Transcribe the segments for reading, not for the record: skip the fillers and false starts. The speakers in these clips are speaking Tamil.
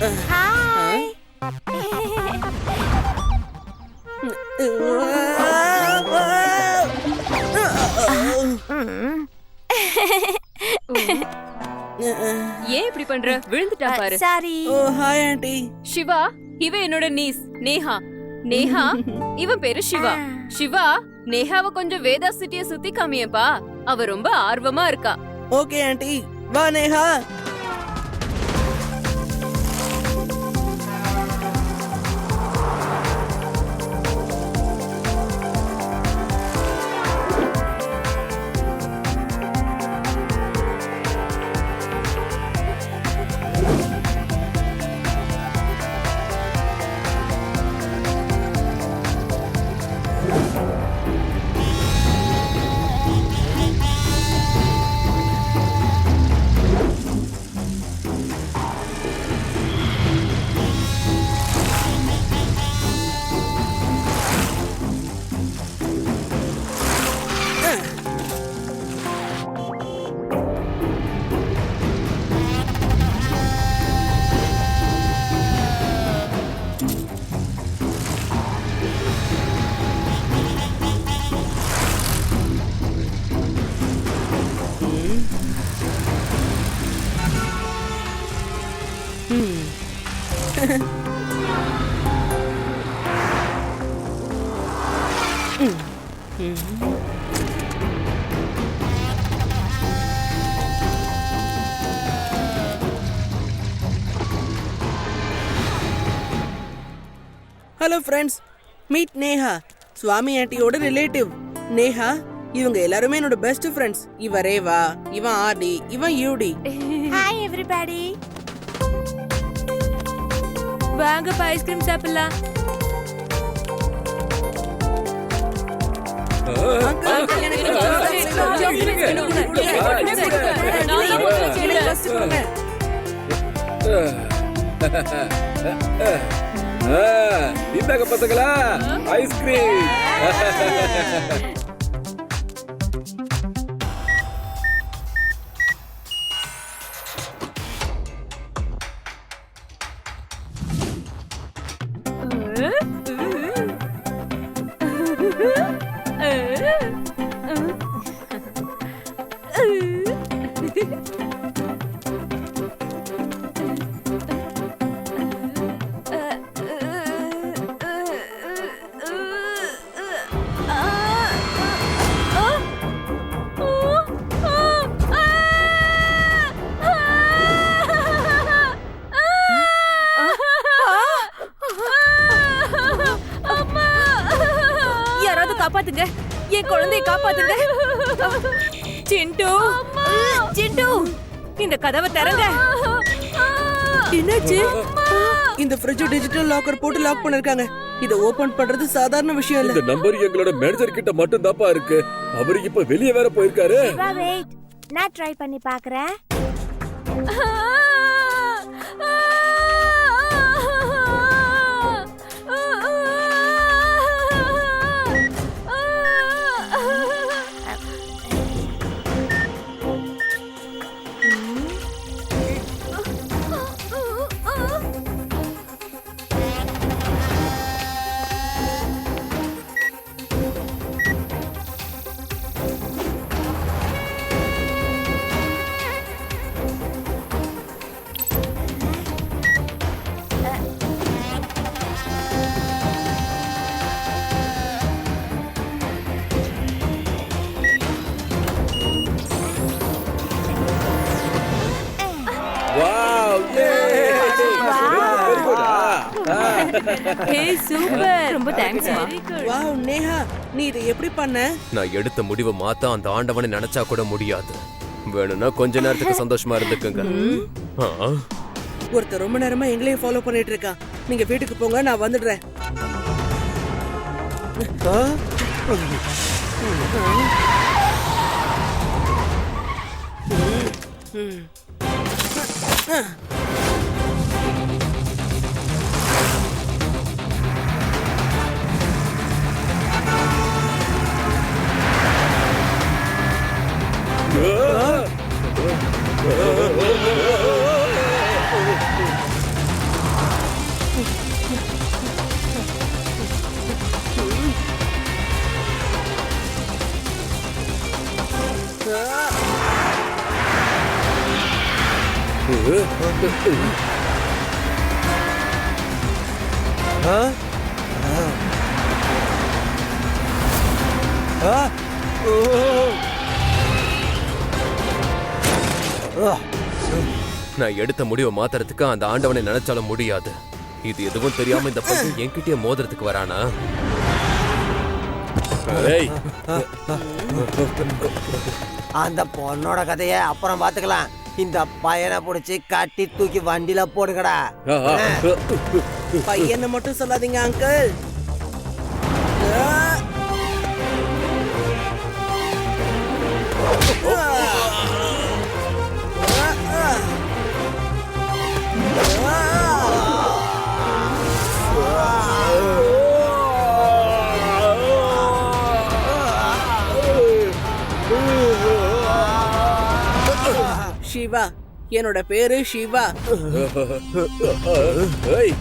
ஹாய். ஏன் இப்படி பண்ற? விழுந்துட்டா பாரு. சாரி. ஓ ஹாய் ஆண்டி. சிவா, இவ என்னோட நீஸ் நேஹா. நேஹா, இவன் பேரு சிவா. சிவா, நேஹாவ கொஞ்சம் வேதா சிட்டிய சுத்தி காமியப்பா. அவ ரொம்ப ஆர்வமா இருக்கா. Okay aunty. வா Neha. Hello friends, meet Neha, Swami ஆண்டியோட ரிலேட்டிவ். நேஹா, இவங்க எல்லாருமே என்னோட பெஸ்ட் ஃப்ரெண்ட்ஸ். இவ ரேவா, இவன் ஆர்டி, இவன் யூடி. Hi everybody. வாங்க ஐஸ்கிரீம் சாப்பிடலாம். இந்தாங்க பசங்களா, ஐஸ்கிரீம். யாராவது காப்பாத்துங்க, என் குழந்தையை காப்பாத்துங்க. சிண்டு, சிண்டு, இந்த கதவை திறங்க. என்னாச்சு? இந்த ஃப்ரிட்ஜ் டிஜிட்டல் லாக்கர் போட்டு லாக் பண்ணிருக்காங்க. இத ஓபன் பண்றது சாதாரண விஷயம் இல்ல. இந்த நம்பர் எங்களோட மேனேஜர் கிட்ட மட்டும் தான்ப்பா இருக்கு. அவரு இப்ப வெளியே வேற போயிருக்காரு. வெயிட், நான் ட்ரை பண்ணி பார்க்கறேன். ஏய் சூப்பர், ரொம்ப தேங்க்ஸ் மா. வாவ் நேஹா, நீ இத எப்படி பண்ண? நான் எடுத்த முடிவை மாத்த அந்த ஆண்டவனை நினைச்சா கூட முடியாது. வேணும்னா கொஞ்ச நேரத்துக்கு சந்தோஷமா இருந்துக்குங்க. ஒருத்தர் ரொம்ப நேரமா எங்களையே ஃபாலோ பண்ணிட்டு இருக்கான். நீங்க வீட்டுக்கு போங்க, நான் வந்துடுறேன். நான் எடுத்த முடிவை மாத்துறதுக்கு அந்த ஆண்டவனை நினைச்சாலும் முடியாது. இது எதுவும் தெரியாம இந்த பையன் என்கிட்டயே மோதுறதுக்கு வரானா? ஏய், அந்த பொண்ணோட கதைய அப்புறம் பாத்துக்கலாம். இந்த பையனை புடிச்சு கட்டி தூக்கி வண்டியில போடுங்கடா. பையனை மட்டும் சொல்லாதீங்க அங்கிள். சிவா, என்னோட பேரு சிவா. ஏய்,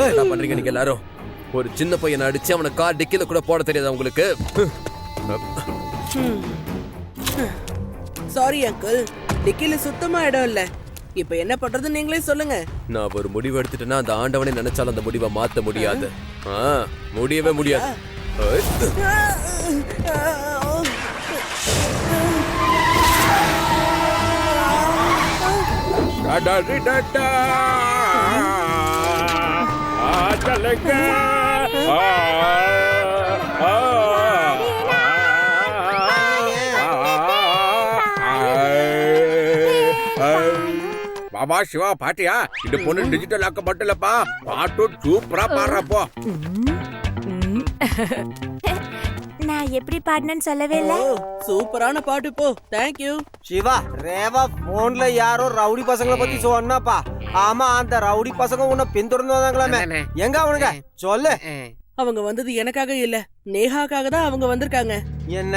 என்ன பண்றீங்க நீங்க எல்லாரும்? ஒரு சின்ன பையனை அடிச்சு அவனை கார் டிக்கில கூட போட தெரியாதா உங்களுக்கு? சாரி அங்கிள், டிக்கில சுத்தமா இடம் இல்ல. இப்ப என்ன பண்றது நீங்களே சொல்லுங்க. நான் ஒரு முடிவு எடுத்துட்டேன்னா அந்த ஆண்டவனை நினைச்சாலும் அந்த முடிவை மாத்த முடியாது. முடியவே முடியாது. பாபா சிவா பாட்டியா? இந்த பொண்ணு டிஜிட்டல் ஆக்க மட்டும் இல்லப்பா, பாட்டும் சூப்பரா பாடுறப்போ. நான் எப்படி பாடினேன்னு சொல்லவே இல்ல. சூப்பரான பாட்டு போ. Thank you. சிவா, ரேவா போன்ல யாரோ ரவுடி பசங்களை பத்தி சொன்னாப்பா. ஆமா, அந்த ரவுடி பசங்க உன்னை பின்தொடர்ந்து வந்தாங்களாமே. எங்க அவனுங்க சொல்லு. அவங்க வந்தது எனக்காக இல்ல, நேஹாக்காக தான் அவங்க வந்திருக்காங்க. என்ன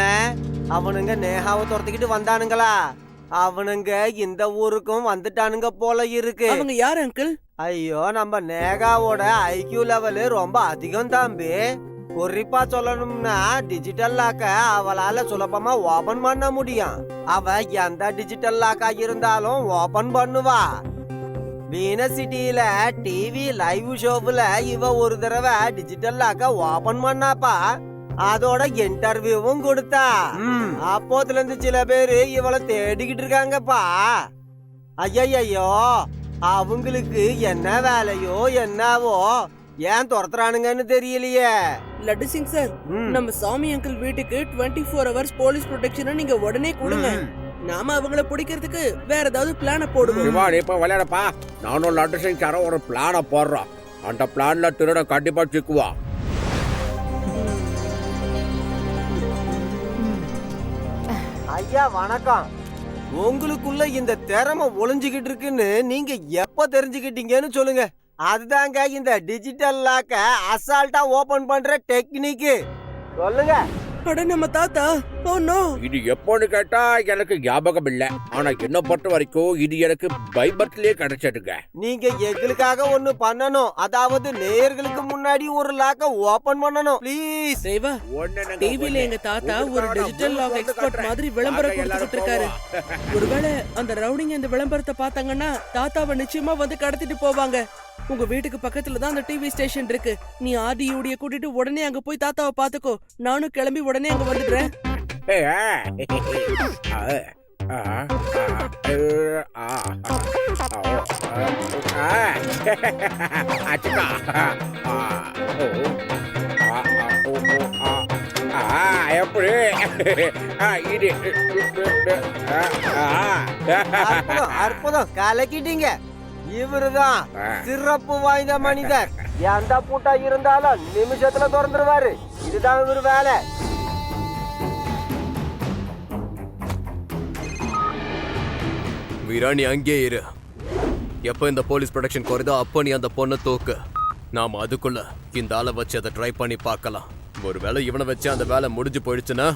அவனுங்க நேஹாவை துரத்திக்கிட்டு வந்தானுங்களா? அவனுங்க இந்த ஊருக்கும் வந்துட்டானுங்க போல இருக்கு. அவங்க யார் அங்கிள்? ஐயோ, நம்ம நேகாவோட ஐக்யூ லெவலு ரொம்ப அதிகம் தாம்பி. குறிப்பா சொல்லணும்னா டிஜிட்டல் லாக்க அவளால சுலபமா ஓபன் பண்ண முடியும். அவ எந்த டிஜிட்டல் லாக்கா இருந்தாலும் ஓபன் பண்ணுவா. வீனசிட்டியில டிவி லைவ் ஷோவுல இவ ஒரு தடவை டிஜிட்டல் லாக்க ஓபன் பண்ணாப்பா. அதோட இன்டர்வியூவும் கொடுத்தா. அப்போதுல இருந்து சில பேரு இவளை தேடிக்கிட்டு இருக்காங்கப்பா. ஐயோ, அவங்களுக்கு என்ன வேலையோ என்னவோ ஏன் துரத்துறானுங்கன்னு தெரியலையே. லட்டு சிங் சார், நம்ம சாமி அங்கிள் வீட்டுக்கு 24 hours போலீஸ் ப்ரொடெக்ஷன் நீங்க உடனே கொடுங்க. நாம அவங்கள பிடிக்கிறதுக்கு வேற ஏதாவது பிளான போடுவோம். சிவா, நீ இப்ப விளையாடப்பா. நானும் லட்டு சிங் சாரும் ஒரு பிளான போடுறோம். அந்த பிளான்ல திருட கண்டிப்பா சிக்குவா. ஐயா வணக்கம். உங்களுக்குள்ள இந்த திறமை ஒளிஞ்சுகிட்டு இருக்குன்னு நீங்க எப்ப தெரிஞ்சுக்கிட்டீங்கன்னு சொல்லுங்க. அதுதாங்க இந்த டிஜிட்டல் லாக்க அசால்ட்டா ஓபன் பண்ற டெக்னிக். சொல்லுங்க. அட நம்ம தாத்தா. Oh no. இது எப்போன்னு கேட்டா எனக்கு ஞாபகம் இல்ல. ஆனா என்ன பொறுத்த வரைக்கும் இது எனக்கு பைபர்ட்லயே கிடைச்சதுங்க. நீங்க எங்களுக்காக ஒண்ணு பண்ணணும். அதாவது நேயர்களுக்கு முன்னாடி ஒரு லாக்க ஓபன் பண்ணணும் ப்ளீஸ். தேவா, டிவில எங்க தாத்தா ஒரு டிஜிட்டல் லாக் எக்ஸ்பர்ட் மாதிரி விளம்பரம் கொடுத்துட்டு இருக்காரு. ஒருவேளை அந்த ரவுடிங்க இந்த விளம்பரத்தை பார்த்தாங்கன்னா தாத்தாவை நிச்சயமா வந்து கடத்திட்டு போவாங்க. உங்க வீட்டுக்கு பக்கத்துல தான் அந்த டிவி ஸ்டேஷன் இருக்கு. நீ ஆதியோடைய கூட்டிட்டு உடனே அங்க போய் தாத்தாவை பாத்துக்கோ. நானும் கிளம்பி உடனே அங்க வந்துடுறேன். எப்படி அற்புதம், கலக்கிட்டீங்க. இவருதான் சிறப்பு வாய்ந்த மனிதர். எந்த பூட்டா இருந்தாலும் நிமிஷத்துல திறந்துருவாரு. இதுதான் இவரு வேலை. வீரா, நீ அங்கே இரு. எப்ப இந்த போலீஸ் ப்ரொடெக்ஷன் குறைதோ அப்ப நீ அந்த பொண்ணை தூக்கு. நாம அதுக்குள்ள இந்த ஆளை வச்சு அதை ட்ரை பண்ணி பார்க்கலாம். ஒரு வேளை இவனை வச்சு அந்த வேலை முடிஞ்சு போயிடுச்சுன்னா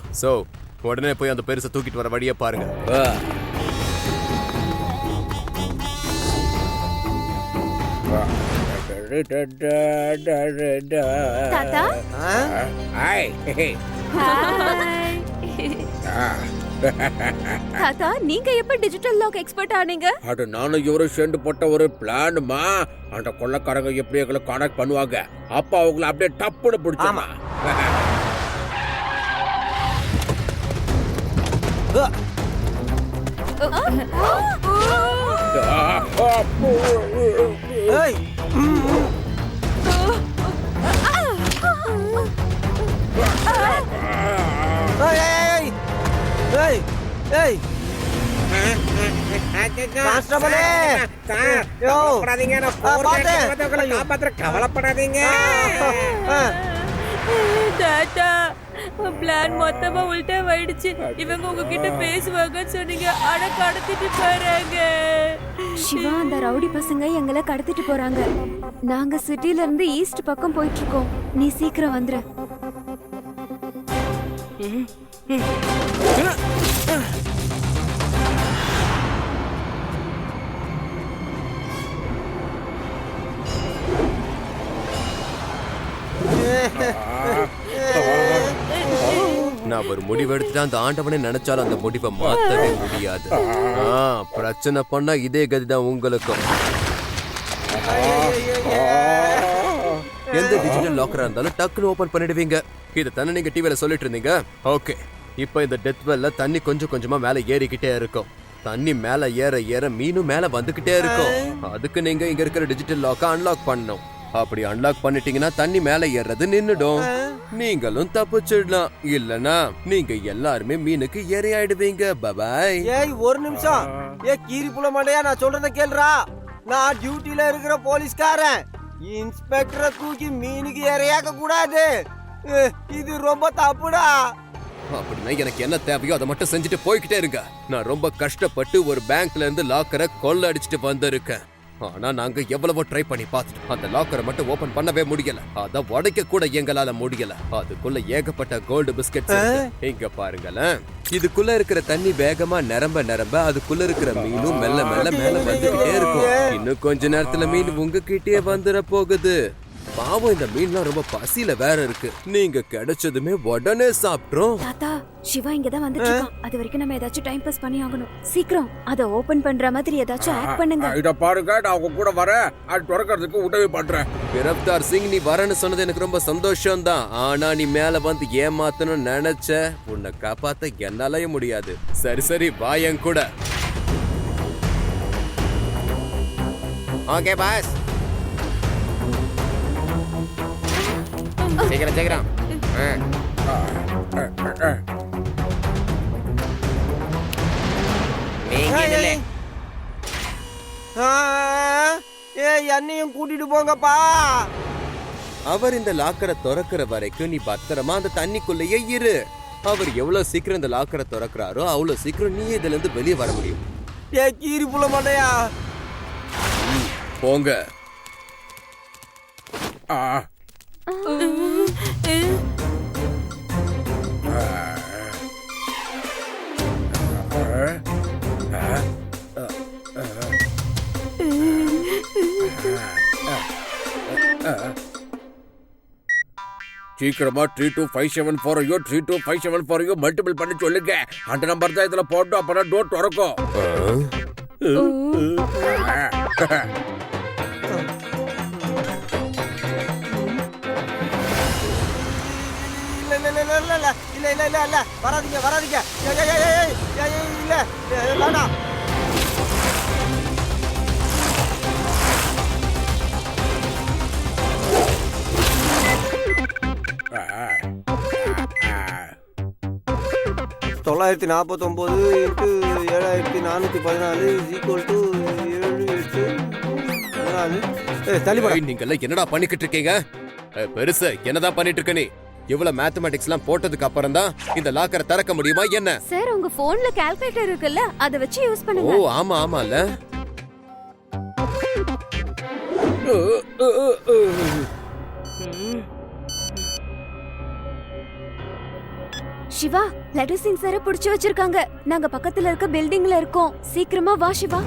உடனே போய் அந்த பெருசை தூக்கிட்டு வர வழியை பாருங்க. தாத்தா ஹாய் ஹாய். தாத்தா நீங்க எப்ப டிஜிட்டல் லாக் எக்ஸ்பர்ட் ஆனீங்க? அது நானும் இவரும் சேர்ந்து போட்ட ஒரு பிளானுமா. அந்த கொள்ளக்காரங்க எப்படி எங்களை கான்டாக்ட் பண்ணுவாங்க, அப்ப அவங்கள அப்படியே டப்புன்னு பிடிச்சாமா. ஏய் ஏய் ஏய் ஏய் கான்ஸ்டபிளே யோ கவலைப்படாதீங்க. தாத்தா பிளான் மொத்தமா உள்டா போயிடுச்சு. இவங்க உங்ககிட்ட பேசுவாங்கன்னு சொன்னீங்க, ஆனா கடத்திட்டு போறாங்க. சிவா, அந்த ரவுடி பசங்க எங்களை கடத்திட்டு போறாங்க. நாங்க சிட்டில இருந்து ஈஸ்ட் பக்கம் போயிட்டு இருக்கோம். நீ சீக்கிரம் வந்துரு. நான் ஒரு முடிவு எடுத்துட்டு அந்த ஆண்டவனை நினைச்சாலும் அந்த முடிவை மாத்தவே முடியாது. பிரச்சனை பண்ணா இதே கதிதான் உங்களுக்கும். எந்த டிஜிட்டல் லாக்கரா இருந்தாலும் டக்குன்னு ஓபன் பண்ணிடுவீங்க. இதை தானே நீங்க டிவில சொல்லிட்டு இருந்தீங்க. ஓகே, இப்போ இந்த டெத் வெல்ல தண்ணி கொஞ்சம் கொஞ்சமா மேல ஏறிக்கிட்டே இருக்கும். தண்ணி மேல ஏற ஏற மீனும் மேல வந்துகிட்டே இருக்கும். அதுக்கு நீங்க இங்க இருக்கிற டிஜிட்டல் லாக்க அன்லாக் பண்ணணும். அப்படி அன்லாக் பண்ணிட்டீங்கன்னா தண்ணி மேல ஏறது நின்னுடும். நீங்களும் தப்பிச்சிடலாம். இல்லனா நீங்க எல்லாருமே மீனுக்கு ஏறியாயிடுவீங்க. பபாய். ஏய் ஒரு நிமிஷம். ஏ கீரி புல மாடையா, நான் சொல்றத கேளுடா. நான் டியூட்டில இருக்கிற போலீஸ்காரன். இன்ஸ்பெக்டரை தூக்கி மீனுக்கு ஏறையாக்க கூடாது. இது ரொம்ப தப்புடா. அப்படின்னா எனக்கு என்ன தேவையோ அதை மட்டும் செஞ்சுட்டு போய்கிட்டே இருங்க. நான் ரொம்ப கஷ்டப்பட்டு ஒரு பேங்க்ல இருந்து லாக்கரை கொள்ள அடிச்சுட்டு வந்திருக்கேன். ஆனா நாங்க எவ்வளவோ ட்ரை பண்ணி பார்த்துட்டோம். அந்த லாக்கரை மட்டும் ஓபன் பண்ணவே முடியல. அத உடைக்க கூட எங்களால முடியல. அதுக்குள்ள ஏகப்பட்ட கோல்டு பிஸ்கெட்ஸ். இங்க பாருங்களேன். இதுக்குள்ள இருக்கிற தண்ணி வேகமா நிரம்ப நிரம்ப அதுக்குள்ள இருக்கிற மீனும் மெல்ல மெல்ல மேல வந்துகிட்டே இருக்கும். இன்னும் கொஞ்ச நேரத்துல மீன் உங்ககிட்டயே வந்துட போகுது. பாவம், இந்த மீன்லாம் ரொம்ப பசியில வேற இருக்கு. நீங்க கிடைச்சதுமே உடனே சாப்பிட்றோம். தாத்தா, சிவா இங்கதான் வந்துட்டு இருக்கான். அது வரைக்கும் நம்ம ஏதாச்சும் டைம் பாஸ் பண்ணி ஆகணும். சீக்கிரம் அதை ஓபன் பண்ற மாதிரி ஏதாச்சும் ஆக்ட் பண்ணுங்க. இத பாருங்க, நான் உங்க கூட வரேன். அது திறக்கிறதுக்கு உதவி பண்றேன். கிரப்தார் சிங், நீ வரேன்னு சொன்னது எனக்கு ரொம்ப சந்தோஷம் தான். ஆனா நீ மேல வந்து ஏமாத்தணும்னு நினைச்ச, உன்னை காப்பாத்த என்னாலயே முடியாது. சரி சரி, வா என் கூட. ஓகே பாஸ், சீக்கிரம் சீக்கிரம். என்னையும் கூட்டிட்டு போங்கப்பா. அவர் இந்த லாக்கரை திறக்கிற வரைக்கும் நீ பத்திரமா அந்த தண்ணிக்குள்ளேயே இரு. அவர் எவ்வளவு சீக்கிரம் இந்த லாக்கரை திறக்கிறாரோ அவ்வளவு சீக்கிரம் நீ இதுல இருந்து வெளியே வர முடியும். ஏ கீரி புல மாடையா, போங்க. சீக்கிரமா 32574 32574 மல்டிபிள் பண்ணி சொல்லுங்க. அந்த நம்பர் தான் இதுல போட்டோம். அப்பதான் டோர் திறக்கும். இல்ல வராதீங்க வராதீங்க. இல்ல வேணாம். தொள்ளாயிரத்தி 49 இன்ட்டு 7414 ஈக்குவல் டு 7 8 நீங்க எல்லாம் என்னடா பண்ணிக்கிட்டு இருக்கீங்க? பெருசு என்னதான் பண்ணிட்டு இருக்க நீ? இவ்வளவு மேத்தமேட்டிக்ஸ் எல்லாம் போட்டதுக்கு அப்புறம் தான் இந்த லாக்கரை திறக்க முடியுமா என்ன? சார், உங்க போன்ல கால்குலேட்டர் இருக்குல்ல, அத வச்சு யூஸ் பண்ணுங்க. ஓ ஆமா ஆமால. சிவா, லட்டு சிங் சார புடிச்சு வச்சிருக்காங்க. நாங்க பக்கத்துல இருக்க பில்டிங்ல இருக்கோம். சீக்கிரமா வா சிவா.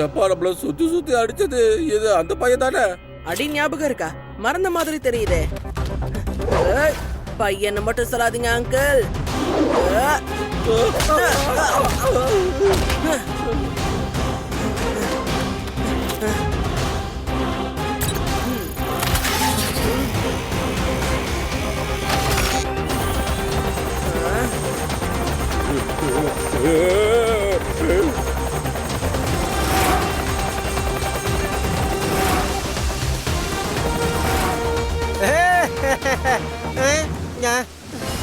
எப்பா நம்மள சுத்தி சுத்தி அடிச்சது இது அந்த பையன் தானே? அடி ஞாபகம் இருக்கா? மறந்த மாதிரி தெரியுதே. ஏய், பையனை மட்டும் சொல்லாதீங்க அங்கிள்.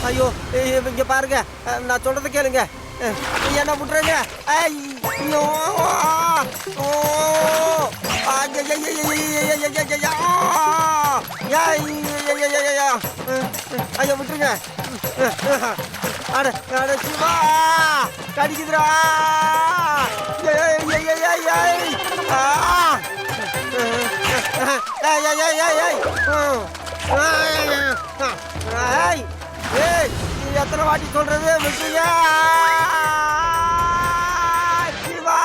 ஐயோ இங்க பாருங்க, நான் சொல்றத கேளுங்க. என்ன விட்டுருங்க. ஐயோ ஐயோ விட்டுருங்க. அட சிவா கடிக்குதுரா. எத்தனை வாட்டி சொல்றது? விட்டுருங்க சிவா.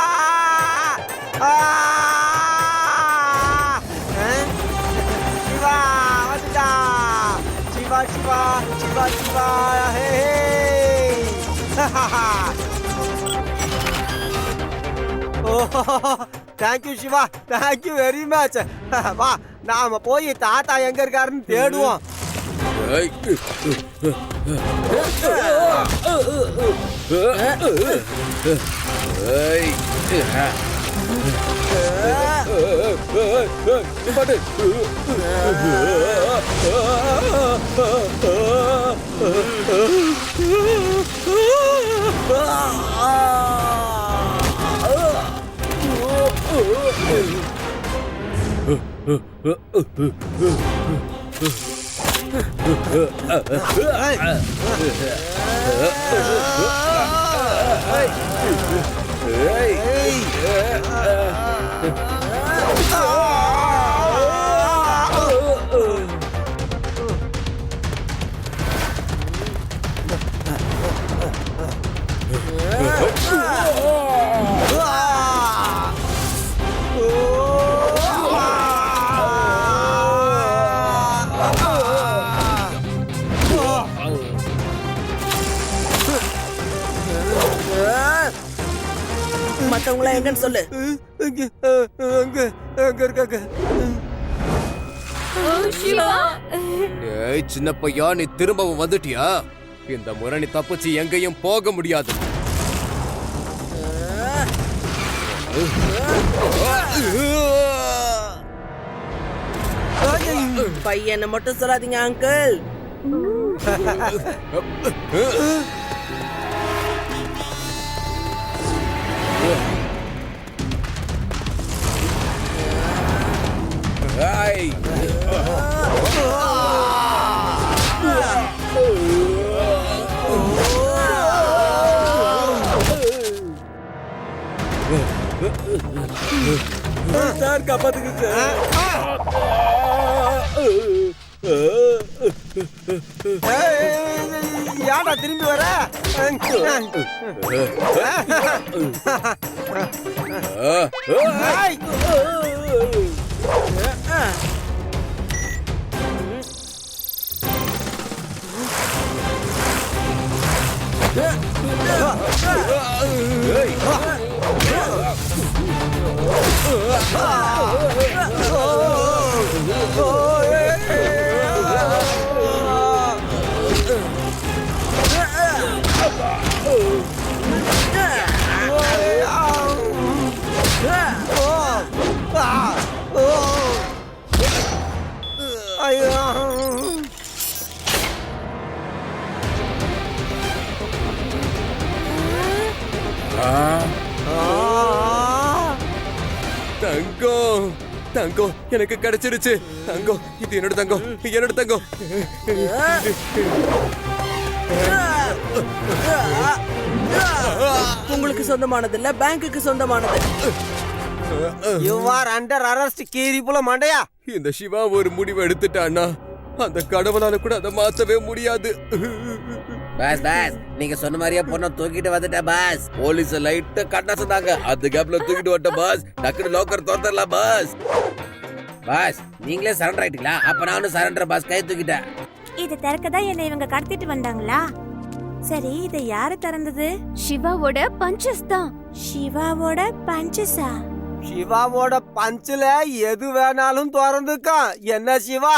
சிவா வந்துட்டா. Siva Siva Siva Siva. Thank you Siva, thank you very much. வா நாம போய் தாத்தா எங்க இருக்காருன்னு தேடுவோம். ஏய். ஏய். பாட்டு. மத்தவங்கள எங்கன்னு சொல்லு. இருக்காங்க. சிவா, ஏய் சின்ன பையா, நீ திரும்பவும் வந்துட்டியா? இந்த முறை நீ தப்பிச்சு எங்கேயும் போக முடியாது. பையனை மட்டும் சொல்லாதீங்க அங்கிள். Hey! சார் காப்பாத்துங்க சார். யாடா திரும்பி வர? தங்கம் தங்கம் எனக்கு கிடைச்சிருச்சு. தங்கம், இது என்னோட தங்கம், என்னோட தங்கம். உங்களுக்கு சொந்தமானது இல்ல, பேங்குக்கு சொந்தமானது. You are under arrest, கீரி புல மண்டையா. இந்த சிவா ஒரு முடிவு எடுத்துட்டான்னா அந்த கடவுளால கூட அதை மாத்தவே முடியாது. பாஸ் பாஸ் நீங்க சொன்ன மாதிரியே பொண்ணை தூக்கிட்டு வந்துட்டேன் பாஸ். போலீஸ் லைட்டா கண்ணா சொன்னாங்க, அந்த கேப்ல தூக்கிட்டு வந்துட்டேன் பாஸ். டக்குனு லோக்கர் திறந்துடலாம் பாஸ். பாஸ் நீங்களே சரண்டர் ஆயிட்டீங்களா? அப்ப நானும் சரண்டர் பாஸ், கை தூக்கிட்டேன். இத திறக்கதான் என்ன இவங்க கடத்திட்டு வந்தாங்களா? சரி, இத யாரு திறந்தது? சிவாவோட பஞ்சஸ் தான். சிவாவோட பஞ்சஸா? சிவாவோட பஞ்சுல எது வேணாலும் திறந்துக்கான். என்ன சிவா?